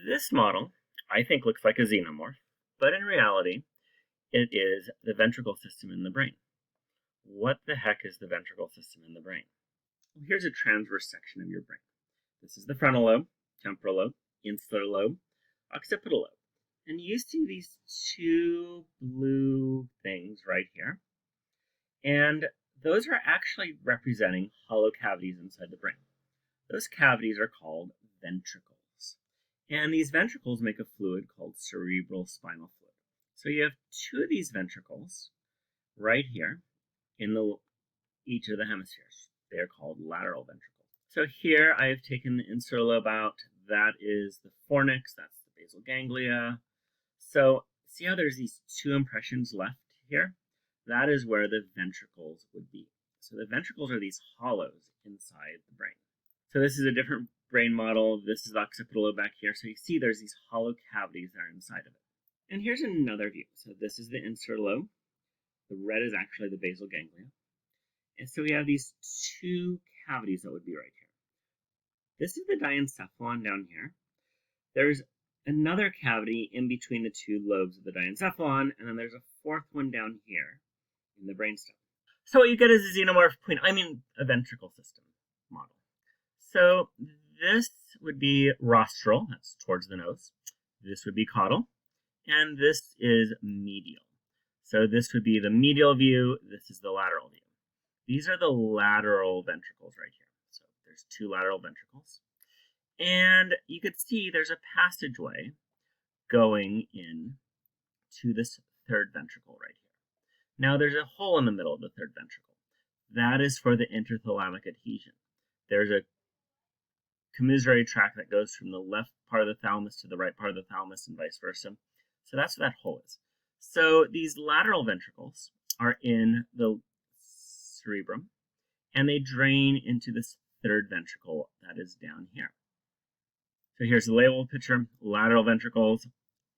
This model, I think, looks like a xenomorph, but in reality, it is the ventricle system in the brain. What the heck is the ventricle system in the brain? Well, here's a transverse section of your brain. This is the frontal lobe, temporal lobe, insular lobe, occipital lobe. And you see these two blue things right here. And those are actually representing hollow cavities inside the brain. Those cavities are called ventricles. And these ventricles make a fluid called cerebral spinal fluid. So you have two of these ventricles right here in each of the hemispheres. They are called lateral ventricles. So here I have taken the insular lobe out. That is the fornix, that's the basal ganglia. So see how there's these two impressions left here? That is where the ventricles would be. So the ventricles are these hollows inside the brain. So this is a different brain model. This is the occipital lobe back here. So you see there's these hollow cavities that are inside of it. And here's another view. So this is the insular lobe. The red is actually the basal ganglia. And so we have these two cavities that would be right here. This is the diencephalon down here. There's another cavity in between the two lobes of the diencephalon, and then there's a fourth one down here in the brainstem. So what you get is a xenomorph a ventricle system model. So this would be rostral, that's towards the nose. This would be caudal, and this is medial. So this would be the medial view, this is the lateral view. These are the lateral ventricles right here. So there's two lateral ventricles. And you could see there's a passageway going in to this third ventricle right here. Now there's a hole in the middle of the third ventricle. That is for the interthalamic adhesion. There's a commiserate tract that goes from the left part of the thalamus to the right part of the thalamus and vice versa. So that's what that hole is. So these lateral ventricles are in the cerebrum, and they drain into this third ventricle that is down here. So here's the label picture, lateral ventricles,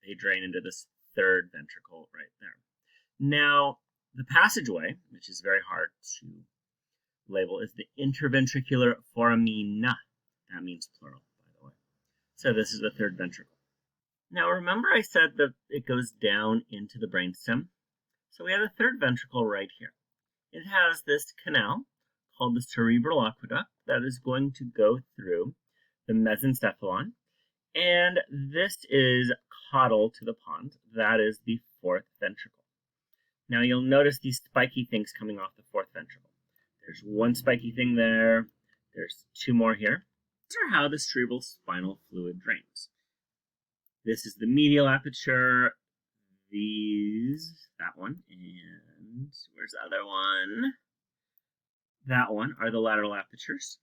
they drain into this third ventricle right there. Now, the passageway, which is very hard to label, is the interventricular foramina. That means plural, by the way. So this is the third ventricle. Now, remember I said that it goes down into the brainstem? So we have the third ventricle right here. It has this canal called the cerebral aqueduct that is going to go through the mesencephalon, and this is caudal to the pons. That is the fourth ventricle. Now you'll notice these spiky things coming off the fourth ventricle. There's one spiky thing there. There's two more here. These are how the cerebral spinal fluid drains. This is the medial aperture. That one, and where's the other one? That one are the lateral apertures,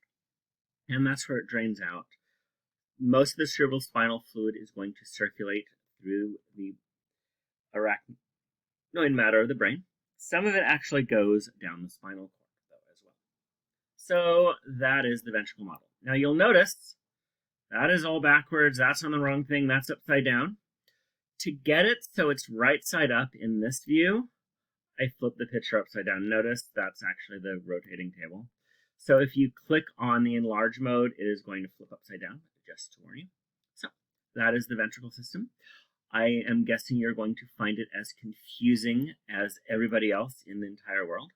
and that's where it drains out. Most of the cerebral spinal fluid is going to circulate through the arachnoid matter of the brain. Some of it actually goes down the spinal cord, though, as well. So that is the ventricle model. Now you'll notice that is all backwards. That's on the wrong thing. That's upside down. To get it so it's right side up in this view, I flipped the picture upside down. Notice that's actually the rotating table. So if you click on the enlarge mode, it is going to flip upside down, just to warn you. So that is the ventricle system. I am guessing you're going to find it as confusing as everybody else in the entire world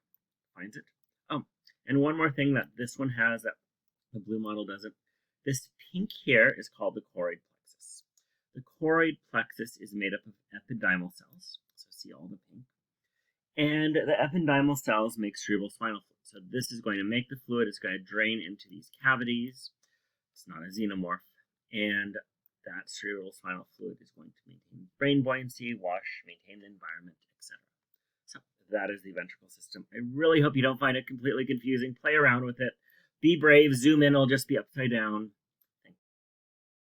finds it. Oh, and one more thing that this one has that the blue model doesn't. This pink here is called the chloride plexus. The chloride plexus is made up of epidermal cells, so see all the pink. And the epidermal cells make cerebral spinal fluid. So this is going to make the fluid, it's going to drain into these cavities. It's not a xenomorph. And that cerebral spinal fluid is going to maintain brain buoyancy, maintain the environment, etc. So that is the ventricle system. I really hope you don't find it completely confusing. Play around with it. Be brave. Zoom in, it'll just be upside down.